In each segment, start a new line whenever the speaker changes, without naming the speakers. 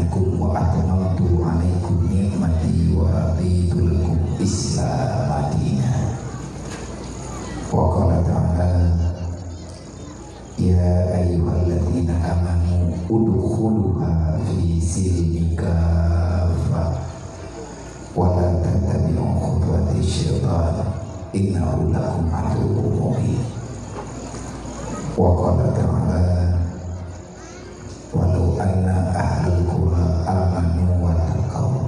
dinakum wa atmamtu alaikum ni'mati wa raditu lakum Islam madina. Wa qala ta'ala ya ayyuhalladzina amanu udkhuluha fi silmi kaffah wa la tattabi'u khutuwati syaitan innahu lakum aduwwun mubin. Wa qala ta'ala walau anna ahlul qura amanu wa taqaw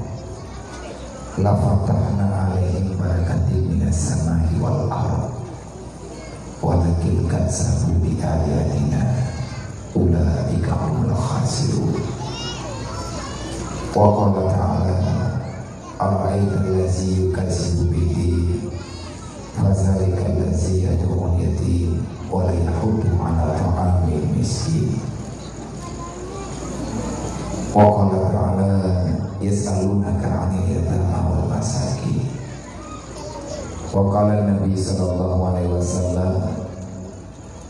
la fatahna alaihim barakatin minas samai wal ardh walakin kadzabu bi ayatina ulaika humul khasirun. Wa qala ta'ala ara'aita allazi yukadzibu bid-din fadzalika allazi yad'u al-yatim wa la yahuddu 'ala ta'amil miskin. Wa qala ta'ala yas'alunaka 'anil yatama wal masakin. Wa qala Nabi sallallahu alaihi wasallam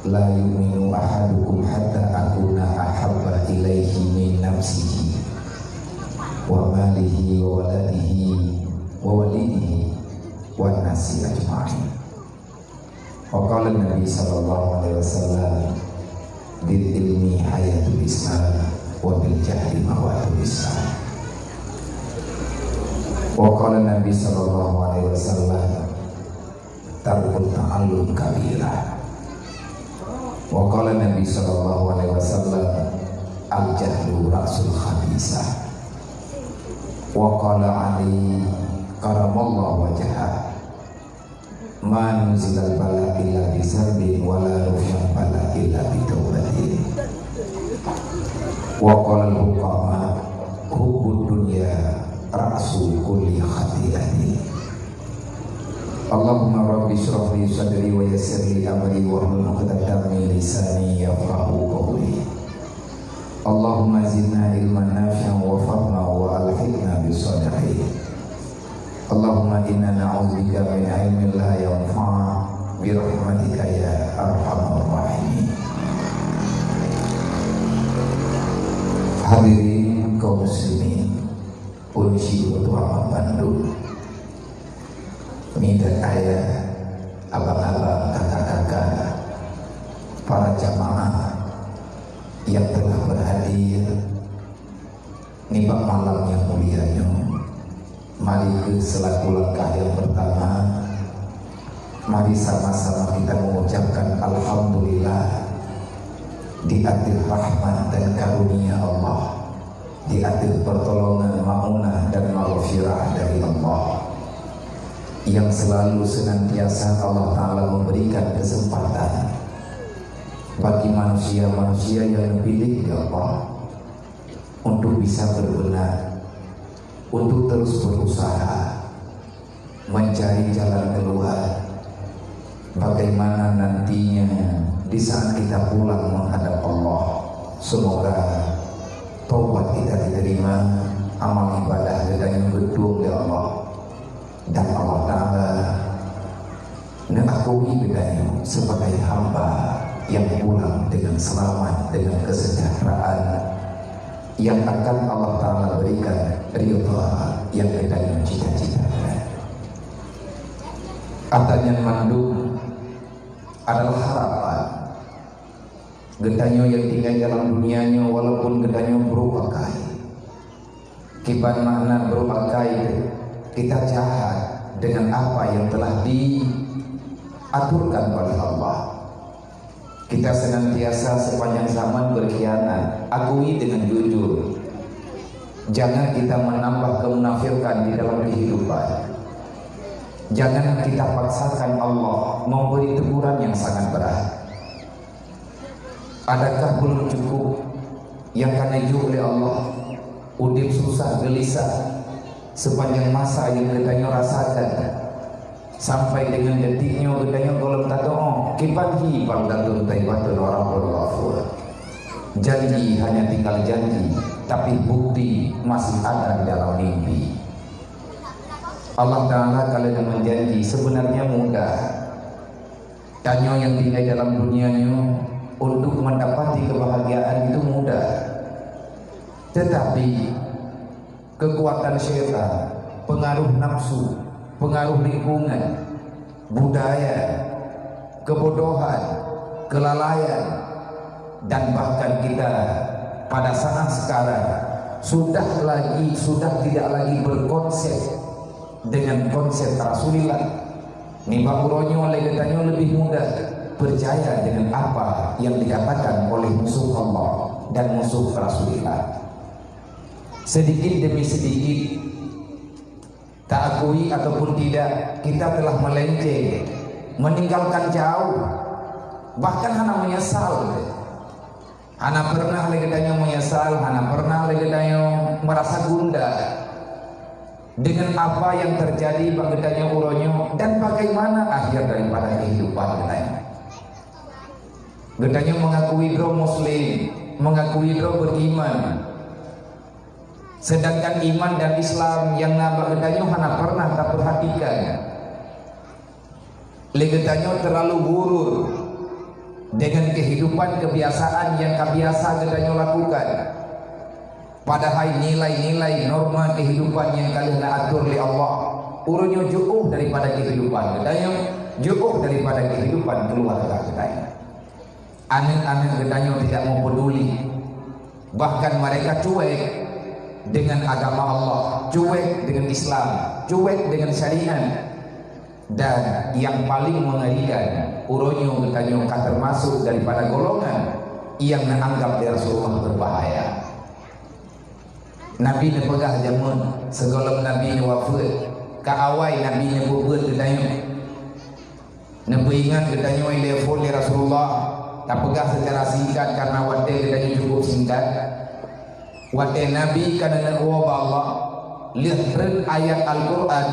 la yu'minu ahadukum hatta akuna ahabba ilaihi min nafsihi wa malihi wa waladihi wa walidihi wan nasi ajma'in. Wa qala Nabi sallallahu alaihi wasallam bil ilmi hayatul islam wa bil jahli mawatul islam. Wa qala Nabi sallallahu alaihi wasallam tarkul ta'allum kabira. Wa qala Nabi sallallahu alaihi wasallam al jahlu ra'sul khabisa. Wa qala Ali karamallahu wajhah ma nuzilal bala illa bisarbin wa la rufyal bala illa bitaubatin. Wa qala al-hukama hubbud dunya ra'su kulli khati'atin. Allahumma rabbi shrah li sadri wa yassir li amri wa hlul 'uqdatam min lisani yafqahu qawli. Allahumma zidna ilman nafi'an wa fahma wa alhiqna bis-shalihin. Allahumma inna na'udzubika min ilmin la yanfa' bi rahmatika ya arhamar rahimin. Hadirin kaum muslimin, unsi Utuama Bandung, minta ayah, abang-abang, kakak-kakak, para jamaah yang telah berhadir nibak malam yang mulianya. Mari ke selaku langkah yang pertama, mari sama-sama kita mengucapkan alhamdulillah di akhir rahmat dan karunia Allah, di akhir pertolongan, ma'unah dan maghfirah dari Allah yang selalu senantiasa Allah Ta'ala memberikan kesempatan bagi manusia-manusia yang dipilih oleh Allah untuk bisa berbenah, untuk terus berusaha mencari jalan keluar bagaimana nantinya di saat kita pulang menghadap Allah. Semoga taubat kita diterima, amal ibadah kita yang gedung ya Allah, dan Allah Ta'ala mengakui bedanya sebagai hamba yang pulang dengan selamat, dengan kesejahteraan yang akan Allah Ta'ala berikan ridha yang kita cita-citakan. Katanya mandum adalah harapan gedanyo yang tinggal dalam dunianya, walaupun gedanyo berupa kain. Kiban makna berupa kain, kita jahat dengan apa yang telah diaturkan oleh Allah. Kita senantiasa sepanjang zaman berkhianat, akui dengan jujur. Jangan kita menambah kemunafikan di dalam kehidupan. Jangan kita paksakan Allah memberi teguran yang sangat berat. Adakah belum cukup yang karena oleh Allah udip susah gelisah sepanjang masa yang kita rasakan sampai dengan detiknya kita golem tato kipanhi pangdatun taibatun orang berwafur. Janji hanya tinggal janji, tapi bukti masih ada di dalam mimpi. Allah Ta'ala kalau menjanji sebenarnya mudah. Tanya yang tinggal dalam dunianya untuk mendapati kebahagiaan itu mudah. Tetapi kekuatan syaitan, pengaruh nafsu, pengaruh lingkungan, budaya, kebodohan, kelalaian, dan bahkan kita pada saat sekarang sudah tidak lagi berkonsep dengan konsep Rasulullah. Nimba uronyo oleh katanya lebih mudah percaya dengan apa yang dikatakan oleh musuh Allah dan musuh Rasulullah. Sedikit demi sedikit, tak akui ataupun tidak, kita telah melenceng, meninggalkan jauh, bahkan hana menyesal. Hana pernah lagi katanya menyesal, hana pernah lagi katanya merasa gundah dengan apa yang terjadi bagetanya uronyo dan bagaimana akhir daripada kehidupan getanya. Getanya mengakui dro muslim, mengakui dro beriman, sedangkan iman dan Islam yang nabak getanya hana pernah tak perhatikan. Legetanya terlalu gurur dengan kehidupan kebiasaan yang kebiasa getanya lakukan. Padahal nilai-nilai norma kehidupan yang kalian atur oleh Allah urunyo jauh daripada kehidupan getanya, jauh daripada kehidupan keluarga getanya. Anak-anak getanya tidak mau peduli, bahkan mereka cuek dengan agama Allah, cuek dengan Islam, cuek dengan syariat. Dan yang paling mengerikan, urunyo getanya termasuk daripada golongan yang menganggap Rasulullah berbahaya. Nabi ne pegah jamun segolong Nabi ne wafat ka awai Nabi ne buat getanya ne ingat getanya telepon Rasulullah tak pegah secara singkat karena wate getanya cukup singkat. Wate Nabi kana wa Allah lihat ayat Al-Qur'an,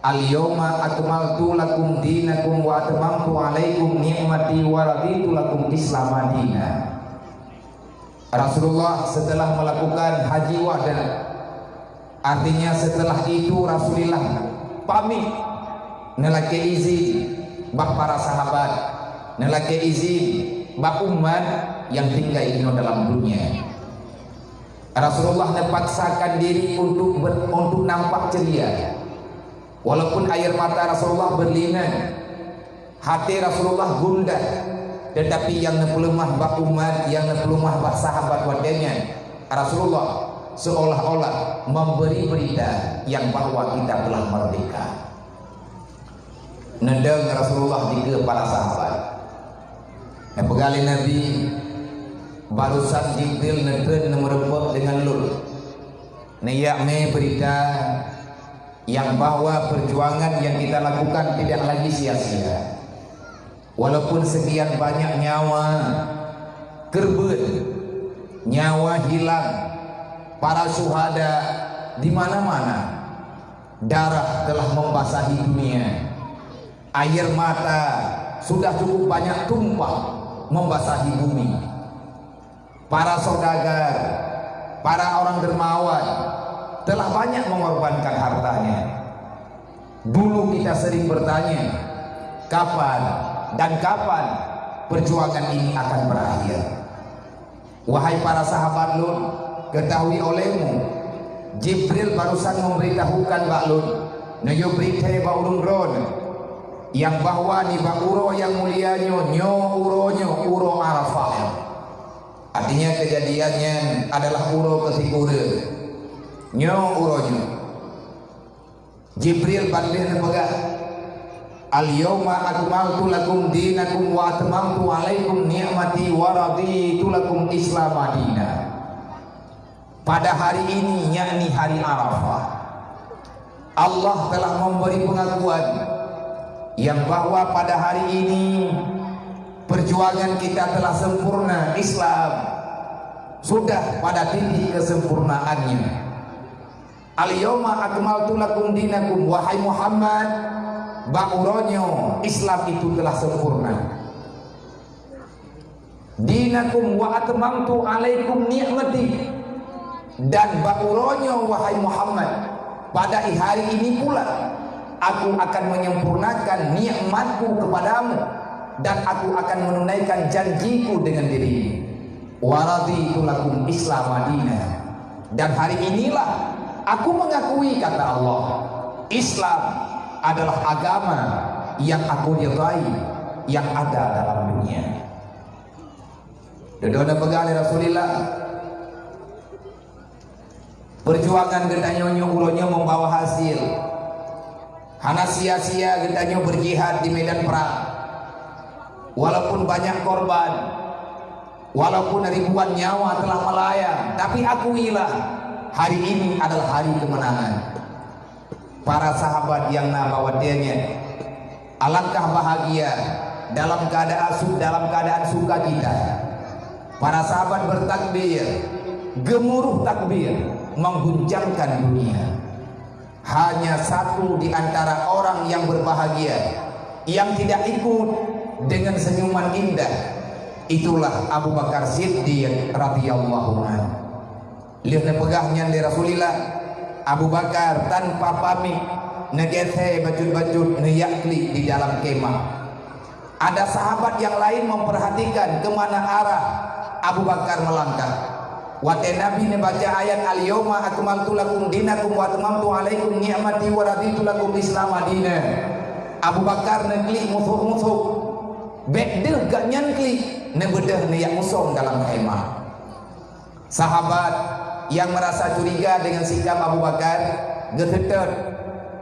al-yawma akmaltu lakum dinakum wa atmamtu alaikum ni'mati wa raditu lakum Islam madina. Rasulullah setelah melakukan haji wada, artinya setelah itu Rasulullah pamit nelake izin bak para sahabat, nelake izin bak umat yang tinggal ini dalam dunia. Rasulullah nepaksakan diri untuk nampak ceria, walaupun air mata Rasulullah berlinang, hati Rasulullah gundah. Tetapi yang nepelemah bak umat, yang nepelemah bak sahabat wadanya, Rasulullah seolah-olah memberi berita yang bahwa kita telah merdeka. Nedeng Rasulullah juga para sahabat. Pegali Nabi barusan Jibril nedeng merempok dengan lul. Neyak me berita yang bahwa perjuangan yang kita lakukan tidak lagi sia-sia. Walaupun sekian banyak nyawa kerbet, nyawa hilang, para syuhada di mana-mana, darah telah membasahi dunia, air mata sudah cukup banyak tumpah membasahi bumi. Para saudagar, para orang dermawan telah banyak mengorbankan hartanya. Dulu kita sering bertanya, kapan dan kapan perjuangan ini akan berakhir? Wahai para sahabat Lut, ketahui olehmu, Jibril barusan memberitahukan Mbak Lut, neyo berita baulung ron, yang bahwa ni uro yang mulianya uro Arafah. Artinya kejadiannya adalah uro kesikure, uronyo. Jibril banding nepegah, al-yawma akmaltu lakum dinakum wa atmamtu alaikum ni'mati wa raditu lakum Islam madina. Pada hari ini, yakni hari Arafah, Allah telah memberi pengakuan yang bahwa pada hari ini perjuangan kita telah sempurna. Islam sudah pada titik kesempurnaannya. Al-yawma akmaltu lakum dinakum, wahai Muhammad, ba'uronyo Islam itu telah sempurna. Dinakum wa atmamtu alaikum ni'mati, dan ba'uronyo wahai Muhammad, pada hari ini pula aku akan menyempurnakan nikmatku kepadamu dan aku akan menunaikan janjiku dengan dirimu. Wa raditu lakum Islam madina, Dan hari inilah aku mengakui, kata Allah, Islam adalah agama yang aku ridhai yang ada dalam dunia. Dedona pegali Rasulullah perjuangan gedanyonyo ulonya membawa hasil. Hana sia-sia gedanyo berjihad di medan perang. Walaupun banyak korban, walaupun ribuan nyawa telah melayang, tapi akuilah hari ini adalah hari kemenangan. Para sahabat yang nabawadenya, alangkah bahagia dalam keadaan sukacita. Para sahabat bertakbir, gemuruh takbir mengguncangkan dunia. Hanya satu di antara orang yang berbahagia yang tidak ikut dengan senyuman indah, itulah Abu Bakar Siddiq radhiyallahu anhu. Lihat pegahnya dari Rasulullah, Abu Bakar tanpa pamit negese bajut-bajut neyakli di dalam kemah. Ada sahabat yang lain memperhatikan kemana arah Abu Bakar melangkah. Wate Nabi ne baca ayat al-yawma akmaltu lakum dinakum wa atmamtu alaikum ni'mati wa raditu lakum Islam madina. Abu Bakar negli musuh-musuh bedel gak nyankli nebedah ne yang musong dalam kemah. Sahabat yang merasa curiga dengan sikap Abu Bakar getetet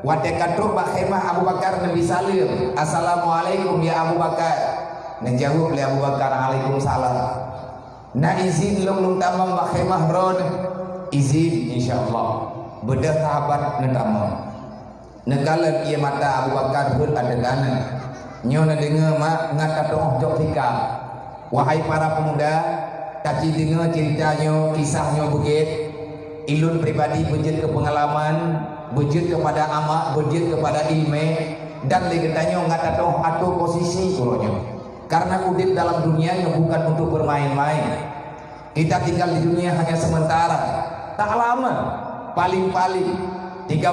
wate katruk bak kemah Abu Bakar Nabi salim, assalamualaikum ya Abu Bakar. Menjawab oleh Abu Bakar, waalaikumsalam. Na izin long tamam bak khemah ron, izin insyaallah. Bedah sahabat netamam. Negala ia mata Abu Bakar ber ada dana. Nyo na dengar mak ngata doh jok tika. Wahai para pemuda, kaci dengar ceritanya, kisahnya bukit. Ilun pribadi bejit ke pengalaman, bejit kepada amak, bejit kepada ilme, dan legetanya ngata doh atau posisi kulonya. Karena udip dalam dunia bukan untuk bermain-main. Kita tinggal di dunia hanya sementara, tak lama, paling-paling 30,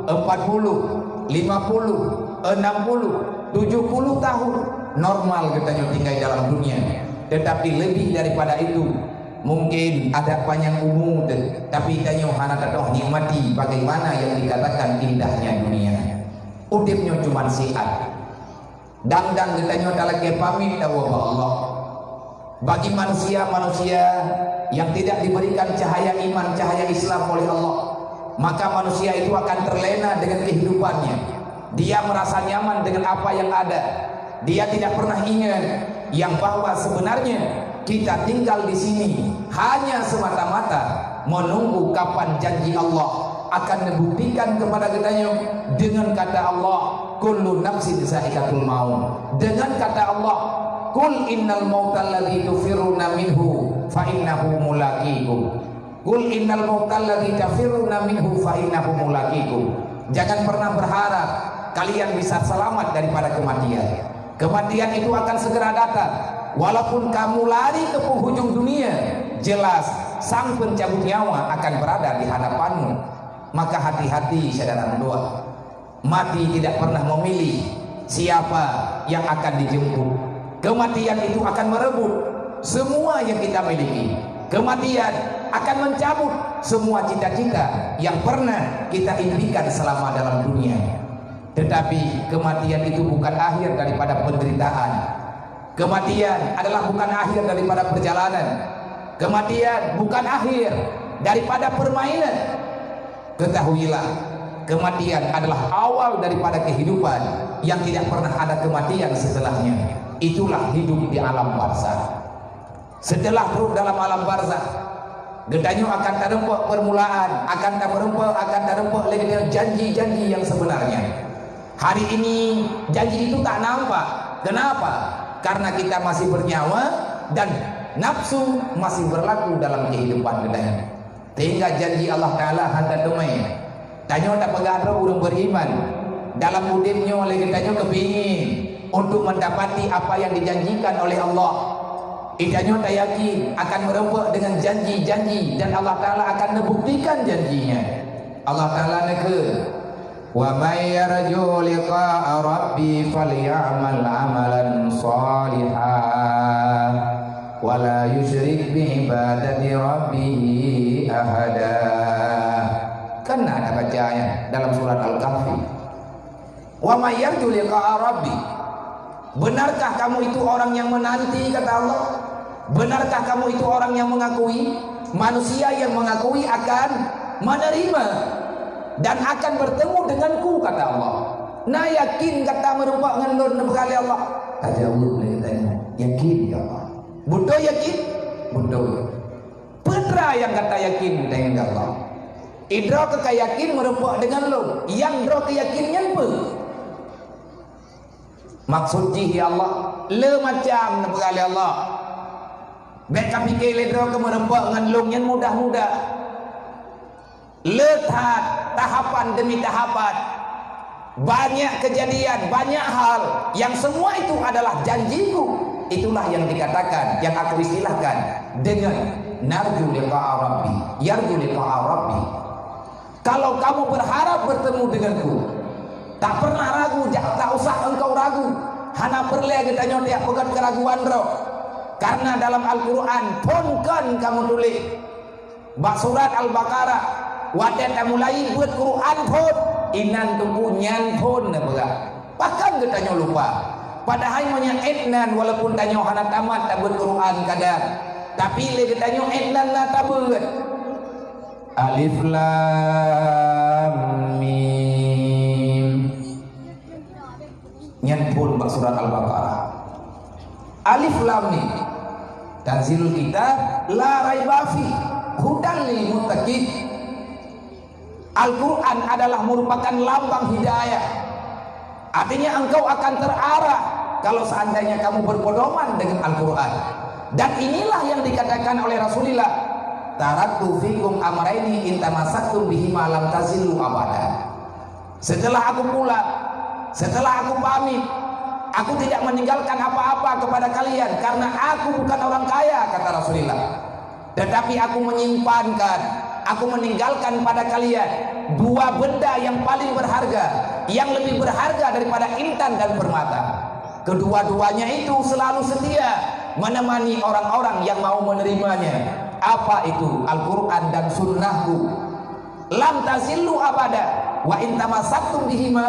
40, 50, 60, 70 tahun normal kita tinggal dalam dunia. Tetapi lebih daripada itu, mungkin ada panjang umur, tapi kita hanya kata nikmati bagaimana yang dikatakan indahnya dunia. Udipnya cuma siat. Dang-dang kita dalam pamit tahu Allah. Bagi manusia-manusia yang tidak diberikan cahaya iman, cahaya Islam oleh Allah, maka manusia itu akan terlena dengan kehidupannya. Dia merasa nyaman dengan apa yang ada. Dia tidak pernah ingat yang bahwa sebenarnya kita tinggal di sini hanya semata-mata menunggu kapan janji Allah akan membuktikan kepada kita dengan kata Allah, kullu nafsin za'iqatul maut. Dengan kata Allah, kul innal mautal ladzi tufiruna minhu fa innahu mulaqikum. Kul innal mautal ladzi tafiruna minhu fa innahu mulaqikum. Jangan pernah berharap kalian bisa selamat daripada kematian. Kematian itu akan segera datang. Walaupun kamu lari ke penghujung dunia, jelas sang pencabut nyawa akan berada di hadapanmu. Maka hati-hati saudara doa. Mati tidak pernah memilih siapa yang akan dijemput. Kematian itu akan merebut semua yang kita miliki. Kematian akan mencabut semua cita-cita yang pernah kita impikan selama dalam dunia. Tetapi kematian itu bukan akhir daripada penderitaan. Kematian adalah bukan akhir daripada perjalanan. Kematian bukan akhir daripada permainan. Ketahuilah, kematian adalah awal daripada kehidupan yang tidak pernah ada kematian setelahnya. Itulah hidup di alam barzakh. Setelah hidup dalam alam barzakh, gedanyo akan terempak permulaan, akan terempak lagi janji-janji yang sebenarnya. Hari ini janji itu tak nampak. Kenapa? Karena kita masih bernyawa dan nafsu masih berlaku dalam kehidupan gedanyo. Tinggal janji Allah Ta'ala hantar domai. Tanya tak pegang orang beriman dalam udipnya oleh kitanya kepingin untuk mendapati apa yang dijanjikan oleh Allah. Itanya tak yakin akan merempak dengan janji-janji dan Allah Ta'ala akan membuktikan janjinya. Allah Ta'ala neke wa may yarju liqa'a rabbi falyamal amalan shalihan wa la yusyrik bi ibadati rabbih ahada. Kan ada bacanya dalam surat Al-Kahfi. Wa may yarju liqa'a rabbi. Benarkah kamu itu orang yang menanti, kata Allah? Benarkah kamu itu orang yang mengakui? Manusia yang mengakui akan menerima dan akan bertemu denganku, kata Allah. Nah yakin kata merupa ngendon bekali Allah. Tajawud lagi tanya. Yakin ya Allah. Butuh yakin? Butuh. Putra yang kata yakin dengan Allah. Idro keyakin merupa dengan lo. Yang idro keyakinnya apa? Maksud jihi Allah le macam bekali Allah. Baik kami fikir idro ke merupa dengan lo yang mudah-mudah. Letak tahapan demi tahapan. Banyak kejadian, banyak hal yang semua itu adalah janjiku. Itulah yang dikatakan, yang aku istilahkan dengan narju liqa'a rabbi, yarju liqa'a rabbi. Kalau kamu berharap bertemu denganku, tak pernah ragu, tak usah engkau ragu. Hana perlu kita nyotek pegat keraguan roh. Karena dalam Al-Quran pun kan kamu tulis bak surat Al-Baqarah wadah mulai buat Quran pun inan tunggu nyan pun bahkan kita nyo lupa padahal monya etnan walaupun tanyo hana tamat tak buat Quran kadang tapi le kita nyo etnan la tabut alif lam mim nyan pun bak surat Al-Baqarah alif lam mim tanzilul kitab la raiba fi hudan lil muttaqin. Al-Quran adalah merupakan lambang hidayah. Artinya engkau akan terarah kalau seandainya kamu berpedoman dengan Al-Quran. Dan inilah yang dikatakan oleh Rasulullah, taraktu fikum amraini in tamassaktum bihima lam tazillu abada. Setelah aku pulang, setelah aku pamit, aku tidak meninggalkan apa-apa kepada kalian karena aku bukan orang kaya, kata Rasulullah. Tetapi aku menyimpankan, aku meninggalkan pada kalian dua benda yang paling berharga, yang lebih berharga daripada intan dan permata. Kedua-duanya itu selalu setia menemani orang-orang yang mau menerimanya. Apa itu? Al-Quran dan sunnahku. Lam tazillu abada wa in tamassaktum bihima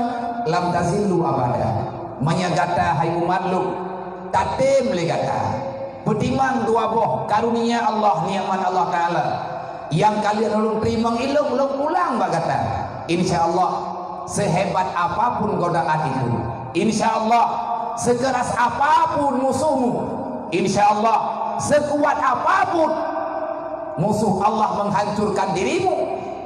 lam tazillu abada. Menyagata hai umatluk tatim legata betimbang dua boh karunia Allah, nikmat Allah Ta'ala yang kalian ulun terima ilmu ulun pulang bagata. Insyaallah sehebat apapun godaan itu, insyaallah sekeras apapun musuhmu, insyaallah sekuat apapun musuh Allah menghancurkan dirimu,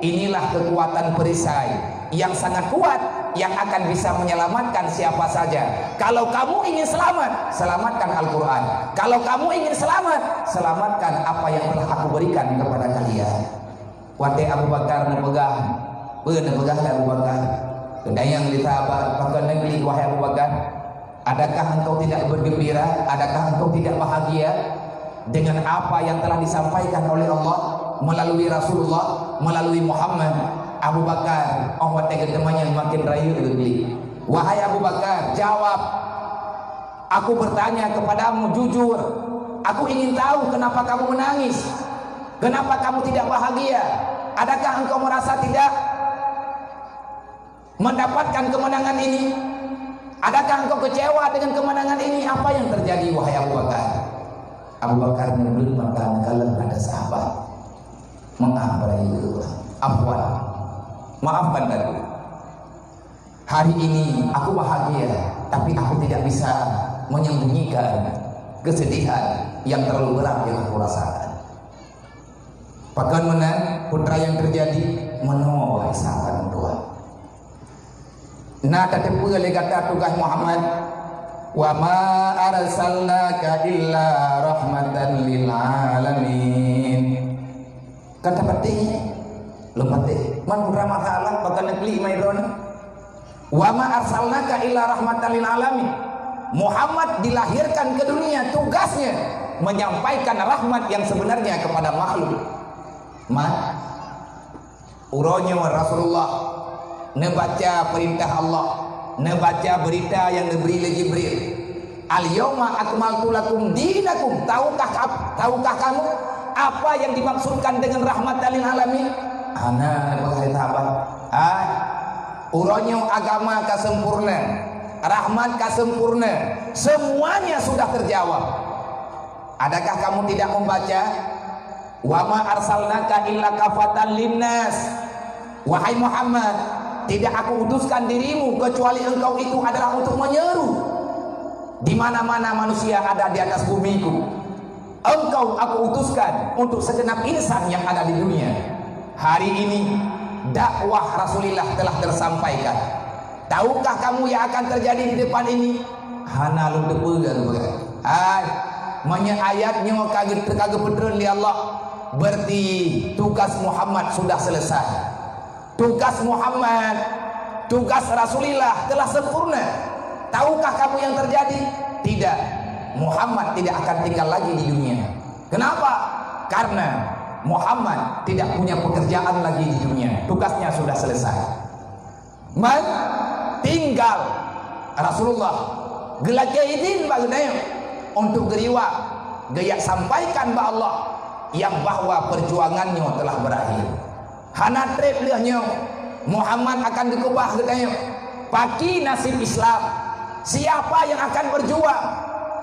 inilah kekuatan perisai yang sangat kuat yang akan bisa menyelamatkan siapa saja. Kalau kamu ingin selamat, selamatkan Al-Quran. Kalau kamu ingin selamat, selamatkan apa yang telah aku berikan kepada kalian. Wate Abu Bakar nepegah, nepegah Abu Bakar. Kedayang ditabar, pakai negeri wahai Abu Bakar. Adakah engkau tidak bergembira? Adakah engkau tidak bahagia dengan apa yang telah disampaikan oleh Allah melalui Rasulullah, melalui Muhammad? Abu Bakar, Allah tegan temannya makin rayu geli. Wahai Abu Bakar, jawab. Aku bertanya kepadamu jujur. Aku ingin tahu kenapa kamu menangis. Kenapa kamu tidak bahagia? Adakah engkau merasa tidak mendapatkan kemenangan ini? Adakah engkau kecewa dengan kemenangan ini? Apa yang terjadi wahai Abu Bakar? Abu Bakar memberi makan kalau ada sahabat mengabarai afwan. Maafkan aku. Hari ini aku bahagia, tapi aku tidak bisa menyembunyikan kesedihan yang terlalu berat yang aku rasakan. Bagaimana putra yang terjadi menolak sahabat Tuhan. Nah, kata pula kata tugas Muhammad, wa ma arsalnaka illa rahmatan lil alamin. Kata pentingnya lemate man putra masalah bakal negeri maidon wa ma arsalnaka illa rahmatan lil alamin. Muhammad dilahirkan ke dunia, tugasnya menyampaikan rahmat yang sebenarnya kepada makhluk. Uronya Rasulullah nebaca perintah Allah, nebaca berita yang diberi oleh Jibril. Al yauma akmaltu lakum dinakum. Tahukah kamu Apa yang dimaksudkan dengan rahmatan lil alamin? Ana bahasa apa? Uronyo agama kasempurna, rahmat kasempurna, semuanya sudah terjawab. Adakah kamu tidak membaca? Wa ma arsalnaka illa kafatan linnas. Wahai Muhammad, tidak aku utuskan dirimu kecuali engkau itu adalah untuk menyeru. Di mana-mana manusia ada di atas bumiku, engkau aku utuskan untuk segenap insan yang ada di dunia. Hari ini dakwah Rasulullah telah tersampaikan. Tahukah kamu yang akan terjadi di depan ini? Hana lu depegan ayatnya kagak betul li Allah. Berarti tugas Muhammad sudah selesai. Tugas Muhammad, tugas Rasulullah telah sempurna. Tahukah kamu yang terjadi? Tidak. Muhammad tidak akan tinggal lagi di dunia. Kenapa? Karena Muhammad tidak punya pekerjaan lagi di dunia. Tugasnya sudah selesai. Tinggal Rasulullah gelakaidin bagusnya untuk geriwa gaya sampaikan ba Allah yang bahwa perjuangannya telah berakhir. Hana trip liahnya Muhammad akan dikubah katanya. Paki nasib Islam. Siapa yang akan berjuang?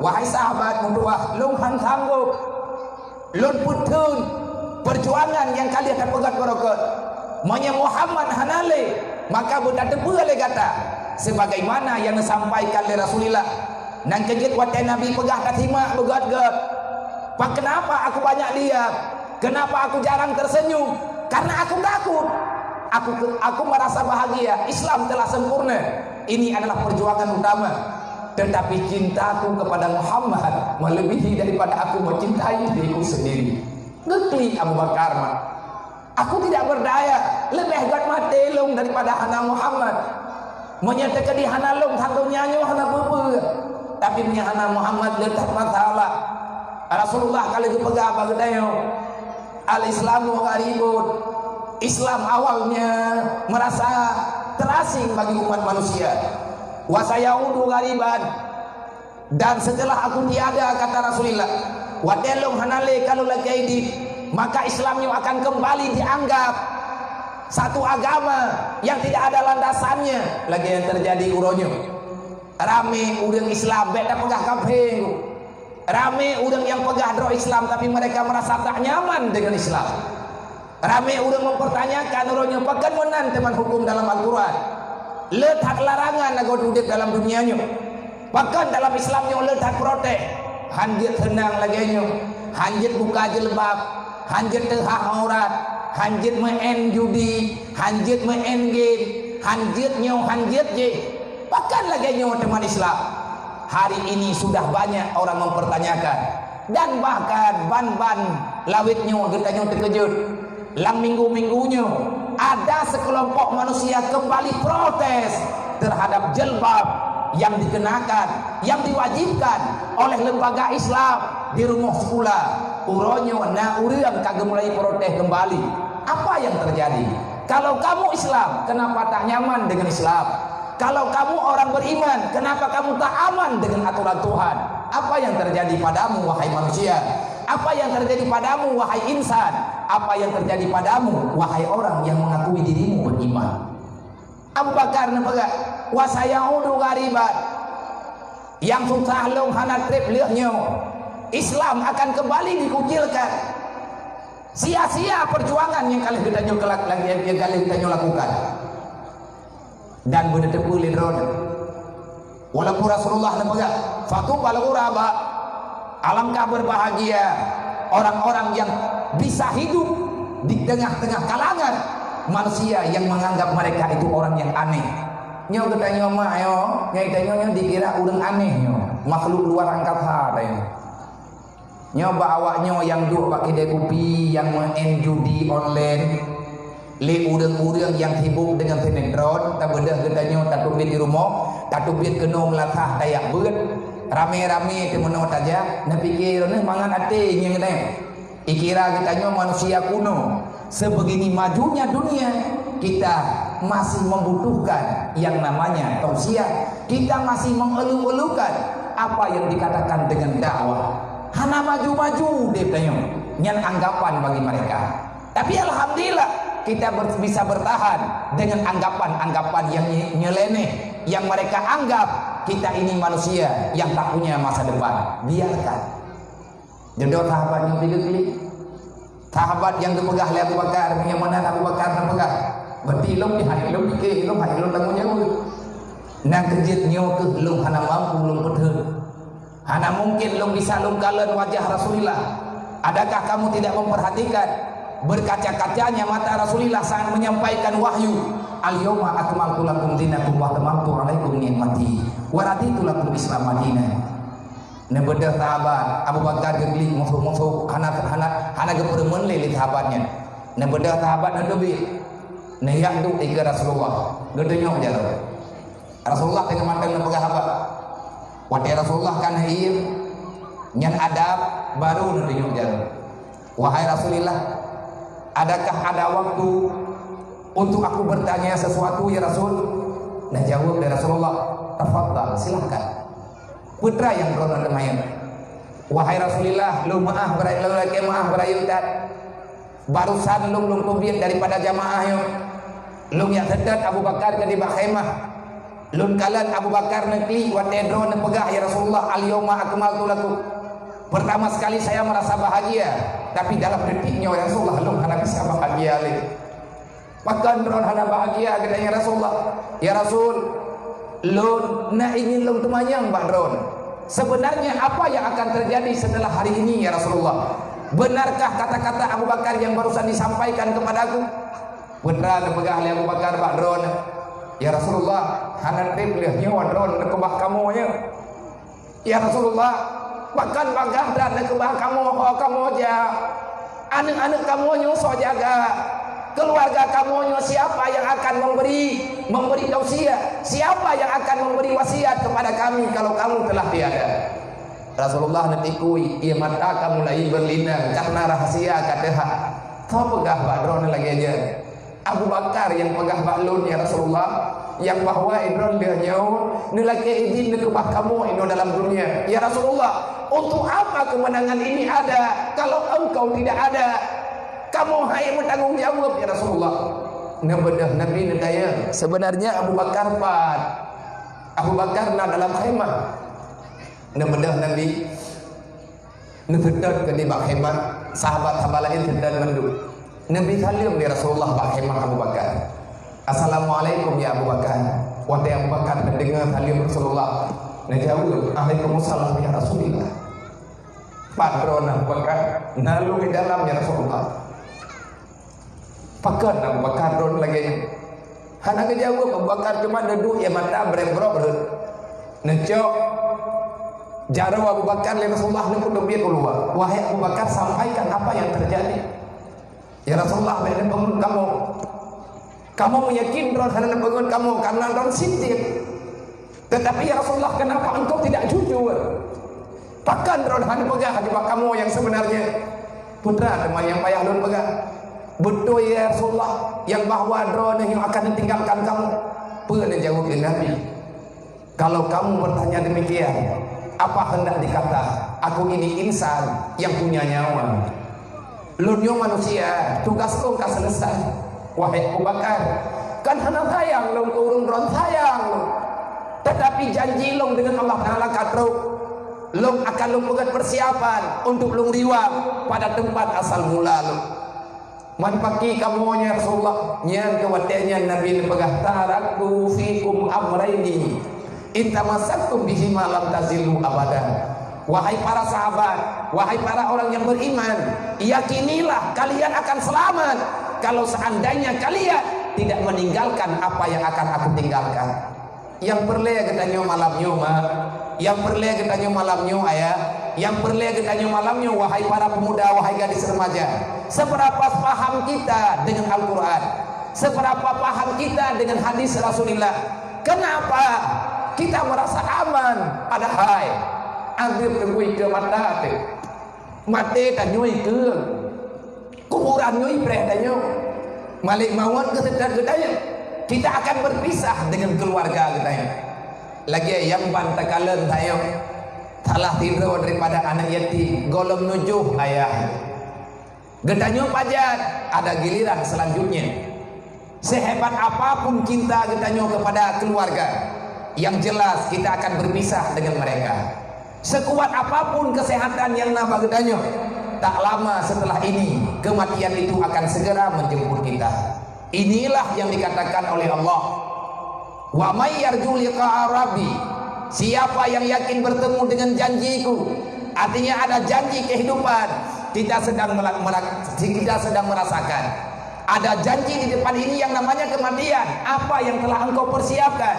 Wahai sahabat munduah, lung han sanggup, lun putun perjuangan yang kalian akan pegat berokot. Manya Muhammad hanale, maka budak tepu le kata. Sebagaimana yang disampaikan oleh Rasulullah. Nang kejut watai Nabi pegah katima begat-gat. Pak kenapa aku banyak diam? Kenapa aku jarang tersenyum? Karena aku takut. Aku merasa bahagia. Islam telah sempurna. Ini adalah perjuangan utama. Tetapi cintaku kepada Muhammad melebihi daripada aku mencintai diriku sendiri. Ngeklik Abu Bakar mah. Aku tidak berdaya. Lebih gat mati long daripada hana Muhammad. Menyatakan di hana long satu nyanyi hana bebe. Tapi punya hana Muhammad letak masalah. Rasulullah kali itu pegang bagadayo. Al-Islamu gharibun. Islam awalnya merasa terasing bagi umat manusia. Wa sayaudu ghariban, dan setelah aku tiada kata Rasulullah, wa delong hanale kalau lagi maka Islamnya akan kembali dianggap satu agama yang tidak ada landasannya. Lagi yang terjadi uronyo rame udang Islam beda pegah kafir, rame udang yang pegah dro Islam tapi mereka merasa tak nyaman dengan Islam. Rame udah mempertanyakan uronyo pakan menan teman hukum dalam Al-Quran. Letak larangan naga duduk dalam dunianya. Bahkan dalam Islamnya letak protes. Hanjit senang lagi nyo. Hanjit buka jilbab. Hanjit tehah aurat. Hanjit main judi. Hanjit main game. Hanjit nyo hanjit je. Bahkan lagi nyo teman Islam. Hari ini sudah banyak orang mempertanyakan. Dan bahkan ban-ban lawitnya kita nyo terkejut. Lang minggu-minggunya ada sekelompok manusia kembali protes terhadap jilbab yang dikenakan, yang diwajibkan oleh lembaga Islam di rumah sekolah. Uronyo na urang kagak mulai protes kembali. Apa yang terjadi? Kalau kamu Islam, kenapa tak nyaman dengan Islam? Kalau kamu orang beriman, kenapa kamu tak aman dengan aturan Tuhan? Apa yang terjadi padamu wahai manusia? Apa yang terjadi padamu wahai insan? Apa yang terjadi padamu wahai orang yang mengakui dirimu beriman? Abu Bakar nampaknya wasayaudu ghariban, yang susah long hana trip liahnya. Islam akan kembali dikucilkan. Sia-sia perjuangan yang kali kita lakukan. Dan benar tepulin roda. Walaupun Rasulullah nampaknya fatubal ghuraba, alangkah berbahagia orang-orang yang bisa hidup di tengah-tengah kalangan manusia yang menganggap mereka itu orang yang aneh. Nyo katanya mah yo, nyai tanya dikira urang aneh nyo, makhluk luar angkasa tanya. Nyo awaknya yang duk pakai kedai kopi, yang main judi online, le urang-urang yang sibuk dengan sinetron, tak bedah katanya tak tubit di rumah, tak tubit kena melatah dayak beut. Rame-rame temenot aja, nak pikir ni mangan hati yang katanya. Ikira katanya manusia kuno. Sebegini majunya dunia, kita masih membutuhkan yang namanya tausiah. Kita masih mengeluh-elukan apa yang dikatakan dengan dakwah. Hana maju-maju dia katanya. nyan anggapan bagi mereka. Tapi alhamdulillah kita bisa bertahan dengan anggapan-anggapan yang nyeleneh, yang mereka anggap kita ini manusia yang tak punya masa depan. Biarkan. Jodoh sahabat yang pilih-pilih, sahabat yang dipegah oleh Abu Bakar, yang mana Abu Bakar dipegah. Berarti lom di hari lom dikeh, lom hari lom tanggung jawab. Nang kejit nyo ke lom hana mampu lom pedhe. Hana mungkin lom bisa lom kalen wajah Rasulullah. Adakah kamu tidak memperhatikan berkaca-kacanya mata Rasulullah saat menyampaikan wahyu? Al-yawma akmaltu lakum dinakum wa tamamtu alaikum ni'mati wa raditu lakum Islam madinah. Nebeda sahabat Abu Bakar gegli musuh-musuh hana gepermen lili sahabatnya. Nebeda sahabat nabi neyak tu tiga Rasulullah. Gedenya jalan. Rasulullah dengan mata nepegah apa? Wahai Rasulullah kan hair nyan adab baru gedenya jalan. Wahai Rasulullah, adakah ada waktu untuk aku bertanya sesuatu ya Rasul? Nah jawab dari Rasulullah, tafadhal, silahkan. Putra yang beronan demayan. Wahai Rasulullah, lu maaf berayutan. Barusan lu pembiat daripada jamaah yo. Lu yang sedat Abu Bakar ke di khemah. Lu kalan Abu Bakar negeri wa tedro nepegah ya Rasulullah, al-yauma akmaltu lakum. Pertama sekali saya merasa bahagia, tapi dalam detiknya ya Rasulullah lu hana bisa bahagia lagi. Bahkan dron hana bahagia katanya Rasulullah. Ya Rasul, lun nak ingin lun temanyang badron. Sebenarnya apa yang akan terjadi setelah hari ini ya Rasulullah? Benarkah kata-kata Abu Bakar yang barusan disampaikan kepadaku? Benar nepegah oleh Abu Bakar badron. Ya Rasulullah, hanan trip lihatnya wadron nekebah kamu ya. Ya Rasulullah, bahkan bagah dan nekebah kamu aja. Anak-anak kamu nyuso jaga. Keluarga kamu siapa yang akan memberi tausiah? Siapa yang akan memberi wasiat kepada kami kalau kamu telah tiada? Rasulullah netikui, ia mata kamu lagi berlinang karena rahasia kataha. Kau pegah badron lagi aja. Abu Bakar yang pegah baklun ya Rasulullah, yang bahwa idron dia nyawa nilai izin nekebah kamu ini dalam dunia. Ya Rasulullah, untuk apa kemenangan ini ada kalau engkau tidak ada? Kamu hai bertanggung jawab ya Rasulullah. Nabedah Nabi nedaya. Sebenarnya Abu Bakar dalam khemah. Nabedah Nabi nebedah ke di khemah. Sahabat-sahabat lain sedang menduk. Nabi salim di Rasulullah khemah Abu Bakar. Assalamualaikum ya Abu Bakar. Wahai Abu Bakar mendengar salim Rasulullah. Najawab, Waalaikumsalam ya Rasulullah. Patron Abu Bakar nalu di dalam ya Rasulullah. Pakat Abu Bakar ron lagi. Hana kejawab Abu Bakar cuma duduk ya mata brembrok. Necok jaro Abu Bakar li Rasulullah ni kudu biar keluar. Wahai Abu Bakar, sampaikan apa yang terjadi. Ya Rasulullah, bagaimana bangun kamu? Kamu meyakin ron hana bangun kamu karena ron sindir. Tetapi ya Rasulullah, kenapa engkau tidak jujur? Pakan ron hana pegah di kamu yang sebenarnya. Putra teman yang payah ron pegah. Betul ya Rasulullah yang bahwa drone yang akan ditinggalkan kamu. Pernah jawab Nabi, kalau kamu bertanya demikian, apa hendak dikata? Aku ini insan yang punya nyawa. Lunyo manusia, tugas lu tak selesai. Wahai Abu Bakar, kan hana sayang lu urung drone sayang lu. Tetapi janji lu dengan Allah Taala katru, lu akan lu buat persiapan untuk lu riwang pada tempat asal mula lu. Man paki kamu nya Rasulullah nyan kewatenya Nabi pegah taraktu fikum amraini intamassakum bihi ma lam tazilu abadan. Wahai para sahabat, wahai para orang yang beriman, yakinilah kalian akan selamat kalau seandainya kalian tidak meninggalkan apa yang akan aku tinggalkan. Yang perlu katanya malamnya yang perlu katanya malamnya ayah, yang perlu katanya malamnya wahai para pemuda, wahai gadis remaja. Seberapa paham kita dengan Al-Quran, seberapa paham kita dengan hadis Rasulullah. Kenapa kita merasa aman? Padahal ambil tengui ke mata mati dan nyui ke kuburan nyui prehdanya malik mawat ke sedar gedanya. Kita akan berpisah dengan keluarga gedanya. Lagi yang bantakalan saya salah tidur daripada anak yatim golong nujuh ayah. Getanyo pajat, ada giliran selanjutnya. Sehebat apapun cinta getanyo kepada keluarga, yang jelas kita akan berpisah dengan mereka. Sekuat apapun kesehatan yang nambah getanyo, tak lama setelah ini kematian itu akan segera menjemput kita. Inilah yang dikatakan oleh Allah, wa may yarju liqa'a rabbi, siapa yang yakin bertemu dengan janjiku. Artinya ada janji kehidupan, kita sedang merasakan ada janji di depan ini yang namanya kematian. Apa yang telah engkau persiapkan?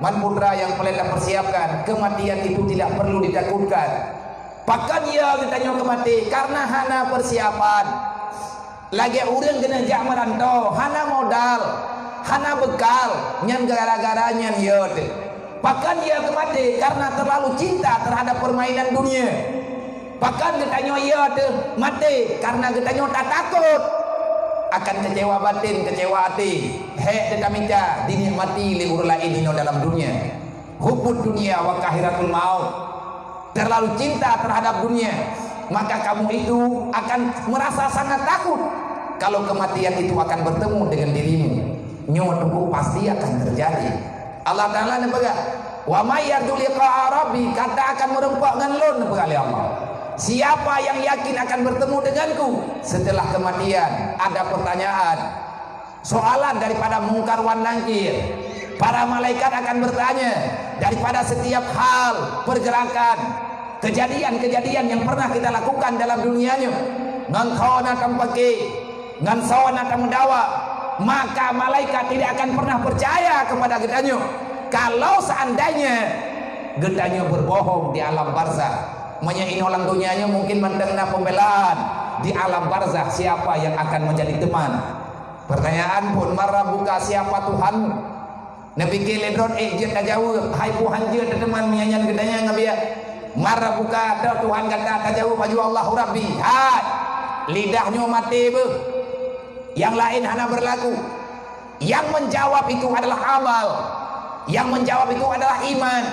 Man putra yang telah persiapkan, kematian itu tidak perlu ditakutkan. Pakan ya ditanya kemati karena hana persiapan. Lagi urang kena jak merantau, hana modal, hana bekal, nyan gara-garanya ya. Pakan ya kemati karena terlalu cinta terhadap permainan dunia. Pakan ditanya ya mati karena ditanya tak takut akan kecewa batin, kecewa hati. Hei tetamica dinikmati li urla ini dalam dunia. Hubud dunia wa kahiratul maut. Terlalu cinta terhadap dunia, maka kamu itu akan merasa sangat takut kalau kematian itu akan bertemu dengan dirimu. Nyawa tunggu pasti akan terjadi. Allah Ta'ala nebaga, wa may yarju liqa'a rabbi, kata akan merempak dengan lon nebaga Allah. Siapa yang yakin akan bertemu denganku setelah kematian? Ada pertanyaan, soalan daripada mungkar wan nangkir. Para malaikat akan bertanya daripada setiap hal, pergerakan, kejadian-kejadian yang pernah kita lakukan dalam dunianya. Ngan kawana tampake, ngan sawana tamudawa, maka malaikat tidak akan pernah percaya kepada gedanyo kalau seandainya gedanyo berbohong di alam barzah. Inolang dunianya mungkin mendengar pembelaan di alam barzah, siapa yang akan menjadi teman. Pertanyaan pun, marabuka, siapa Tuhan? Nabi keledron jet tajawab, hai Tuhan je teman menyanyian gedanya ngabia. Marabuka, Tuhan kata tajawab baju Allahu Rabbi. Hai lidahnya mati be. Yang lain hanya berlaku. Yang menjawab itu adalah amal, yang menjawab itu adalah iman,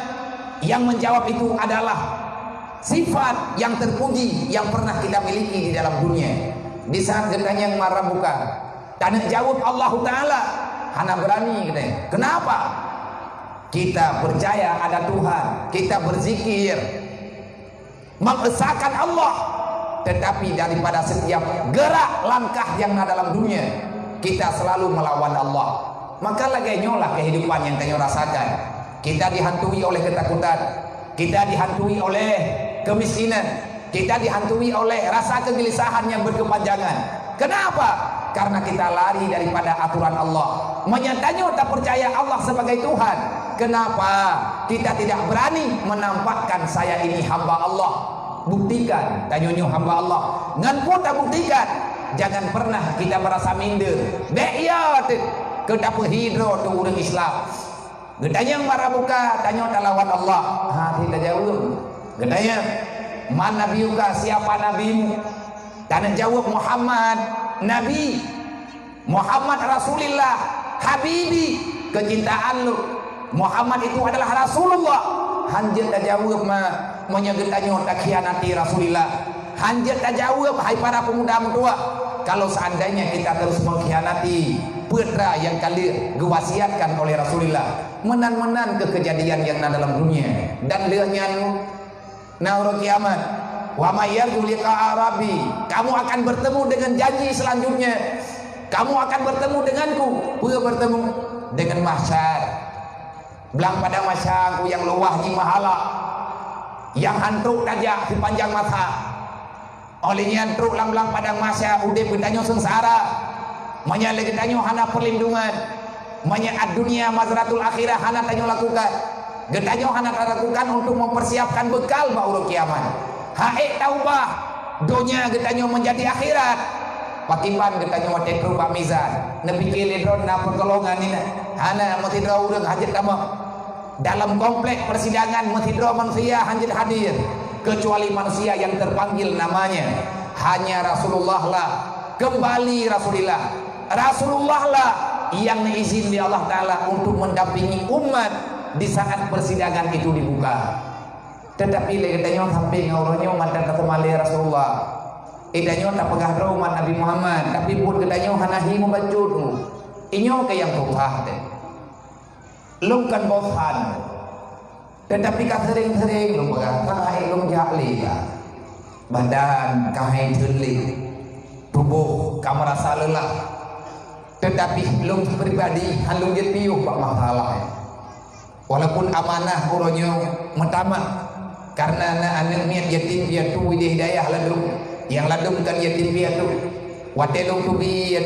yang menjawab itu adalah sifat yang terpuji yang pernah kita miliki di dalam dunia. Di saat gedanya yang marah buka, tanya jawab Allah Ta'ala, hana berani katanya. Kenapa? Kita percaya ada Tuhan, kita berzikir, mengesahkan Allah. Tetapi daripada setiap gerak langkah yang ada dalam dunia, kita selalu melawan Allah. Maka lagi nyolah kehidupan yang kita rasakan. Kita dihantui oleh ketakutan, kita dihantui oleh kemiskinan, kita dihantui oleh rasa kegelisahan yang berkepanjangan. Kenapa? Karena kita lari daripada aturan Allah. Menyatanya tak percaya Allah sebagai Tuhan. Kenapa? Kita tidak berani menampakkan saya ini hamba Allah. Buktikan, tanyonyo hamba Allah. Ngan pun tak buktikan. Jangan pernah kita merasa minder. Dek ya, kedapa hidro tu orang Islam. Gedanya yang marah buka, tanya tak lawan Allah. Tidak jauh. Gedanya, man nabiuka, siapa nabimu? Tanya jawab Muhammad, Nabi Muhammad Rasulullah, Habibi, kecintaan lu. Muhammad itu adalah Rasulullah. Hanjat tak jawab menyegetanya tak khianati Rasulullah. Hanjat tak jawab, hai para pemuda muda, kalau seandainya kita terus mengkhianati putra yang kali gewasiatkan oleh Rasulullah, menan-menan ke kejadian yang ada dalam dunia dan lihatnya naur kiamat. Wa may yarju liqa'a rabbi, kamu akan bertemu dengan janji selanjutnya. Kamu akan bertemu denganku. Bertemu dengan mahsyar. Belang pada masyarakat yang luah di mahala, yang hantruk tajak di panjang mata. Olehnya hantruk lang-lang pada masa udah bertanya sengsara. Menyala getanyo hana perlindungan, menyaat dunia mazratul akhirah hana tanyo lakukan. Getanyo hana lakukan untuk mempersiapkan bekal bauru kiamat. Hae taubah dunia getanyo menjadi akhirat. Pakiman getanyo wate rupa mizan. Nepi keledron na pertolongan ini. Hana matidra urang hajat tama. Dalam komplek persidangan matidra manusia hajat hadir, kecuali manusia yang terpanggil namanya. Hanya Rasulullah lah. Kembali Rasulullah lah yang diizin di Allah Ta'ala untuk mendampingi umat di saat persidangan itu dibuka. Tetapi katanya sampai ngauronya mantan kata malih Rasulullah Idanyo tak pegah umat Nabi Muhammad, tapi pun kedanyo hanahi membacut. Inyo ke yang topah deh. Lung kan bosan. Tetapi kan sering-sering lung pegah kahai lung jahli lah. Badan kahai jeli, tubuh kamu rasa lelah. Tetapi lung pribadi halung jetiuh pak masalah. Walaupun amanah uronyo mentama, karena anak niat yatim piatu widi hidayah ladung. Yang ladung kan yatim piatu wate lung tubiat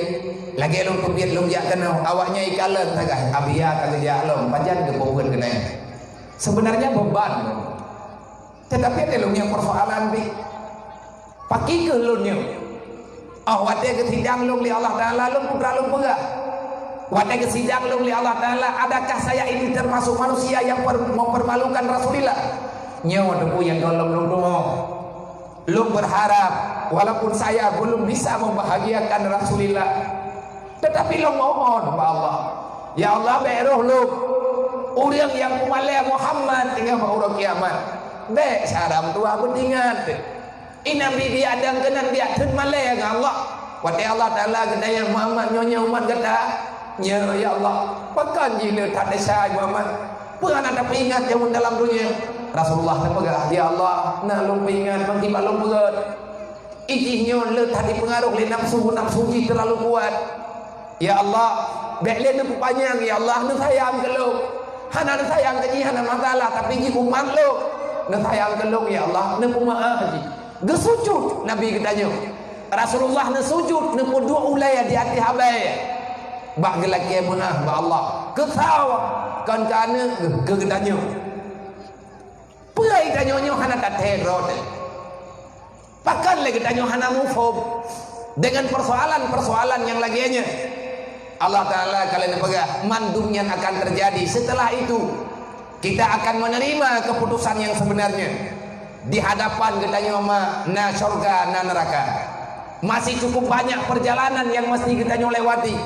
lagi lung tubiat lung jak kena awaknya ikalan sagah abia kagak jak lung panjang ke bauan kena. Sebenarnya beban, tetapi ada lung yang persoalan bi paki ke lungnya. Oh wate ke sidang lung li Allah Taala lung putra lung pegah. Wate ke sidang lung li Allah Taala, adakah saya ini termasuk manusia yang mempermalukan Rasulullah? Nyawa debu yang golong lung domo. Lung berharap walaupun saya belum bisa membahagiakan Rasulullah, tetapi lung mohon kepada Allah, ya Allah beroh lung orang yang umalaya Muhammad tinggal bahagia kiamat be saram tua berdingat inam dia adang kenan dia ten malaya dengan Allah wate Allah Ta'ala kata yang Muhammad nyonya umat kata ya Allah pakan jila tak ada syai Muhammad pernah ada ingat yang dalam dunia Rasulullah terpegah, ya Allah nak lu ingat bagi maklum berat ijihnya le tadi pengaruh le nafsu terlalu kuat ya Allah bekle tu panjang ya Allah nu sayang ke lu hana nu sayang ke hana masalah tapi ji umat lu nu sayang ke lu ya Allah nu maaf ji gesujud Nabi katanya Rasulullah nu sujud nu dua ulaya di hati habai bak gelaki munah ba Allah kesau kan kana ke katanya Puai tanyonya hana taterot. Pakan lagi tanyo hana mufob dengan persoalan-persoalan yang laginya. Allah Taala kalian pegah mandumnya akan terjadi. Setelah itu kita akan menerima keputusan yang sebenarnya di hadapan kita nyoma na surga na neraka. Masih cukup banyak perjalanan yang mesti kita lewati.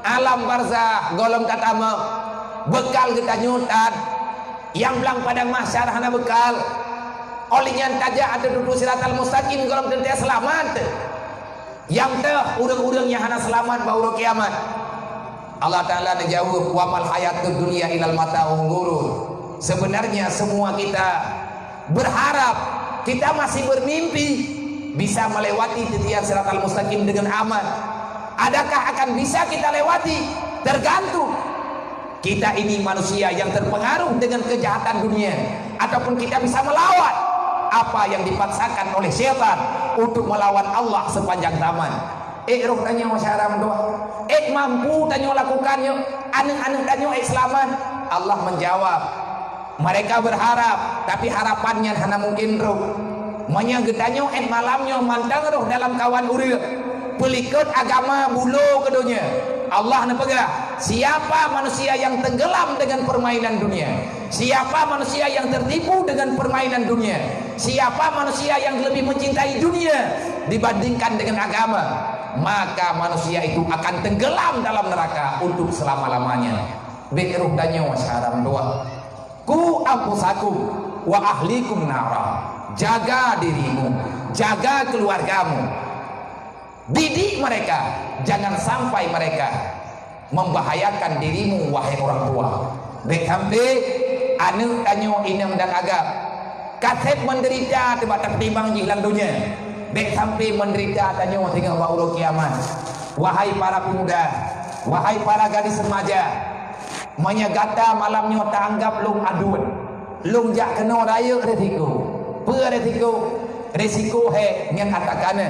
Alam barzah golong katama bekal kita nyutat yang belang padang mahsyar hana bekal olehnya tajak ada duduk siratal mustaqim golong tentu selamat yang teh urang-urang yang hana selamat bauru kiamat. Allah Ta'ala menjawab wa mal hayatud dunya ilal mata'un ghurur. Sebenarnya semua kita berharap, kita masih bermimpi bisa melewati titian siratal mustaqim dengan aman. Adakah akan bisa kita lewati? Tergantung kita ini manusia yang terpengaruh dengan kejahatan dunia, ataupun kita bisa melawan apa yang dipaksakan oleh syaitan untuk melawan Allah sepanjang zaman. Roh tanya masyarakat doa, mampu tanya lakukannya, anak-anak tanya Islaman. Allah menjawab, mereka berharap, tapi harapannya hanya mungkin roh. Manya getanya malamnya mantang roh dalam kawan uril, pelikut agama bulu kedunya. Allah nepegah siapa manusia yang tenggelam dengan permainan dunia, siapa manusia yang tertipu dengan permainan dunia, siapa manusia yang lebih mencintai dunia dibandingkan dengan agama, maka manusia itu akan tenggelam dalam neraka untuk selama-lamanya. Bi'ruh danyo syaram doa ku anfusakum wa ahlikum nara. Jaga dirimu, jaga keluargamu, didik mereka, jangan sampai mereka membahayakan dirimu wahai orang tua. Baik sampai anu tanyo inam dan agak kasep menderita tiba tertimbang jilang dunia. Baik sampai menderita tanyo hingga bauru kiamat. Wahai para pemuda, wahai para gadis remaja, menyagata malamnya tak anggap lung aduan, lung jak kena raya resiko he ngan atakana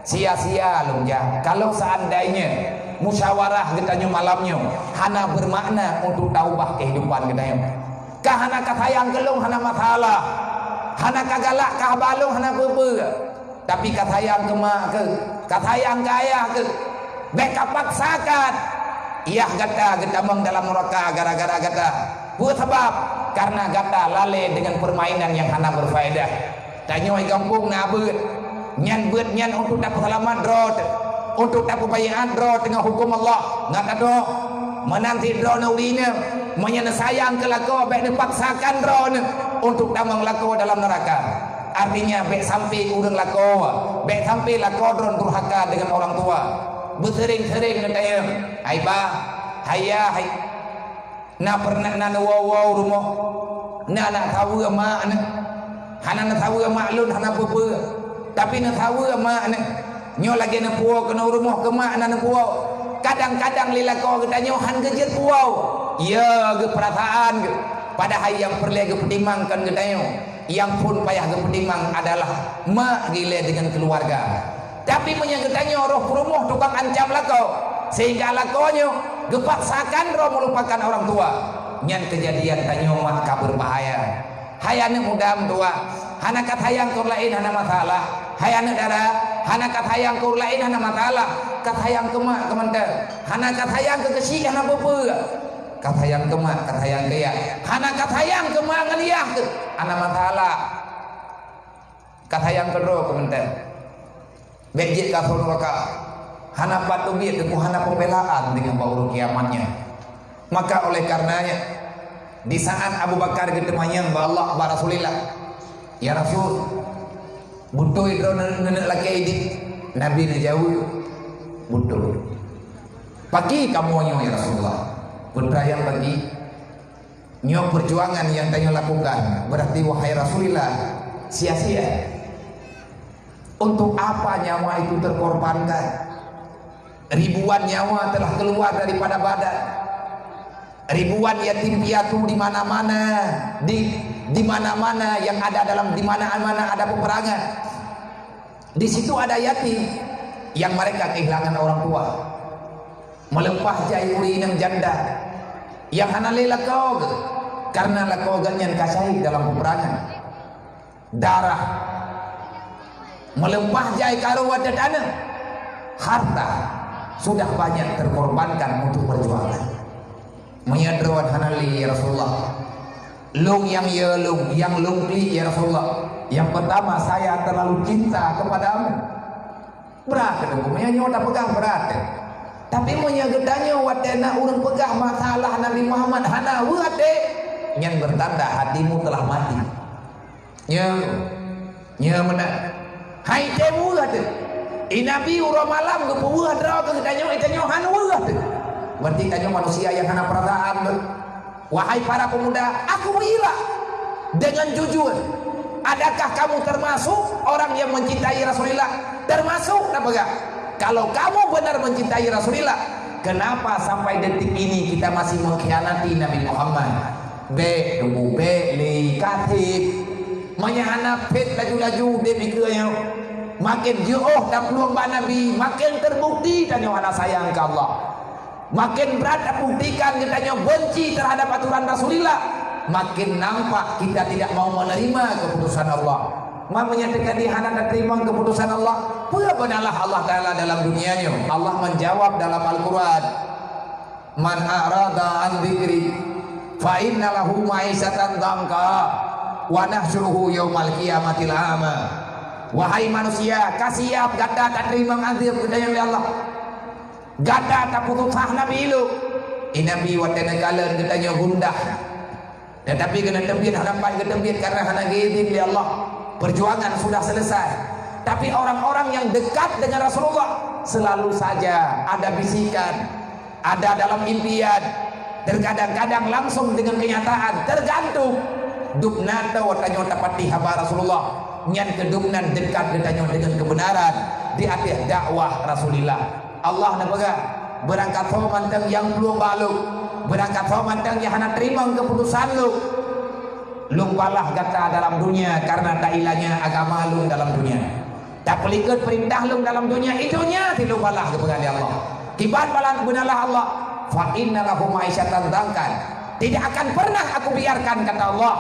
sia-sia lung jak. Kalau seandainya musyawarah getanya malamnya hana bermakna untuk taubah kehidupan getanya, kah hana katayang kelung hana masalah, hana kagalak kah balung hana bebe, tapi katayang kemak ke katayang kaya ke beka paksakan iyah gata getamang dalam neraka gara-gara gata buat sebab karena gata lale dengan permainan yang hana berfaedah. Tanya kampung na beut nyan untuk dapat selamat drot, untuk dapat bayaan drot dengan hukum Allah ngata do menanti drone ulina menyana sayang ke lako baik dipaksakan drone untuk tamang lako dalam neraka. artinya bek sampai urang lako, bek sampai lako dron durhaka dengan orang tua, bersering-sering ngetayang, hai bah, hayah, hai, na pernah na wow rumah, na nak tahu mak na, hana nak tahu mak lun hana apa, tapi nak tahu mak na, nyo lagi nak puau kena rumah ke mak na puau, kadang-kadang lilako kita nyo han kejet puau, ya ke perasaan ke. Padahal yang perlu dipertimbangkan katanya, yang pun payah dipertimbang adalah mak gila dengan keluarga. Tapi menyangkutanya roh perumuh tukang ancam lakau, sehingga lakonya gepaksakan roh melupakan orang tua. Yang kejadian tanya mak berbahaya. Hayane muda tua, hana kat hayang kur lain hana masalah. Hayane dara, hana kat hayang kur lain hana masalah. Kat hayang ke mak kementar, hana kat hayang ke kesih hana apa. Katayang kemak, katayang kaya, hana katayang kemak ngeliah ke, ana masalah. Katayang kedua komentar, bejit kasur raka, hana patubit, hana pembelaan dengan bau kiamatnya. Maka oleh karenanya, di saat Abu Bakar ketemunya Allah wa Rasulillah, ya Rasul, butuh itu nenek laki ini, Nabi jauh, butuh. Pagi kamu ya Rasulullah. Berayang bagi nyo perjuangan yang tanyo lakukan berarti wahai Rasulullah sia-sia. Untuk apa nyawa itu terkorbankan? Ribuan nyawa telah keluar daripada badan, ribuan yatim piatu di mana-mana, di mana-mana yang ada dalam di mana-mana ada peperangan. Di situ ada yatim yang mereka kehilangan orang tua, melempah jai urinam janda yang hanale lakau karena lakau ganyan kasai dalam peperangan, darah melempah jai karo wadadana, harta sudah banyak terkorbankan untuk perjuangan. Menyadruan hanali ya Rasulullah, lung yang ya lung yang lungli ya Rasulullah. Yang pertama, saya terlalu cinta kepadamu. Berat hukumnya nyoda pegang berat. Tapi menyagedanya wadena urang pegah masalah Nabi Muhammad hana wade yang bertanda hatimu telah mati. Nya mana? Hai temu ade. Nabi ura malam ke pueuh dra ke danyo itanyo hana wade. Berarti danyo manusia yang hana perasaan. Wahai para pemuda, aku bila dengan jujur, adakah kamu termasuk orang yang mencintai Rasulullah? Termasuk apa enggak? Kalau kamu benar mencintai Rasulullah, kenapa sampai detik ini kita masih mengkhianati Nabi Muhammad? Li katib menyahana pet laju-laju demi kaya makin jauh dan peluang Nabi makin terbukti dan yang sayang ke Allah, makin berat buktikan kita benci terhadap aturan Rasulullah, makin nampak kita tidak mau menerima keputusan Allah. Menyatakan di hana dan terima keputusan Allah. Benar-benarlah Allah Ta'ala dalam dunianya. Allah menjawab dalam Al-Quran, man a'rada an dzikri fa inna lahu ma'isatan dhanka wa nahsyuruhu yaumal qiyamatil a'ma. Wahai manusia, kasiap gada tak terima azab kedaya oleh Allah, gada tak putus Nabi lu Nabi wadana kala gedanya gundah, tetapi kena tembit hadapan ke tembit karena hana gizin oleh Allah. Perjuangan sudah selesai, tapi orang-orang yang dekat dengan Rasulullah selalu saja ada bisikan, ada dalam impian, terkadang-kadang langsung dengan kenyataan, tergantung dupnata watanya tapati haba Rasulullah nyan kedupnan dekat dengan kebenaran di atas dakwah Rasulullah. Allah nabaga berangkat sama mantang yang belum baluk, berangkat sama mantang yang hana terima keputusan lu. Lumpalah kata dalam dunia karena tak ilahnya agama lu dalam dunia, tak pelikut perintah lu dalam dunia itunya dilupalah kepada Allah. Kibat balang benarlah Allah, fa inna lahum ma'isyatan dhankan, tidak akan pernah aku biarkan kata Allah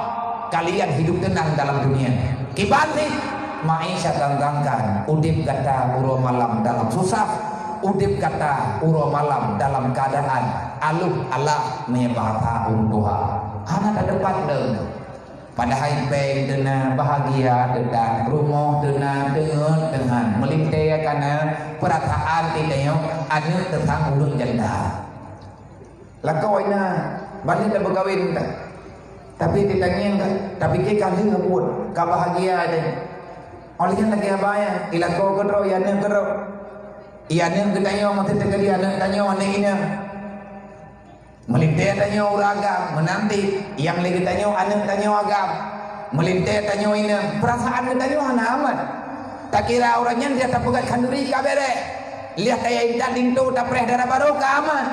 kalian hidup tenang dalam dunia. Kibanti ma'isyatan dhankan, udip kata uro malam dalam susah, udip kata uro malam dalam keadaan aluh Allah menyebata untuha anak depan deng. Padahal baik dengan bahagia dengan rumah dengan melintai karena perasaan tidaknya ada tentang urut janda. Lakau ina balik dah berkahwin tak? Tapi ditanya tapi ke kali ngapun kebahagia ada. Oleh lagi abaya ila ko kodro ya ne kodro. Iya ne gedanyo mate tegadi ana tanyo ane ina. Melinte tanyo uraga menanti yang lagi tanyo ane tanyo agam. Melinte tanyo ina perasaan tanyo ana amat. Tak kira orangnya dia tak pegat kanduri kabere. Lihat kayak intan itu tak pernah darah baru ke aman.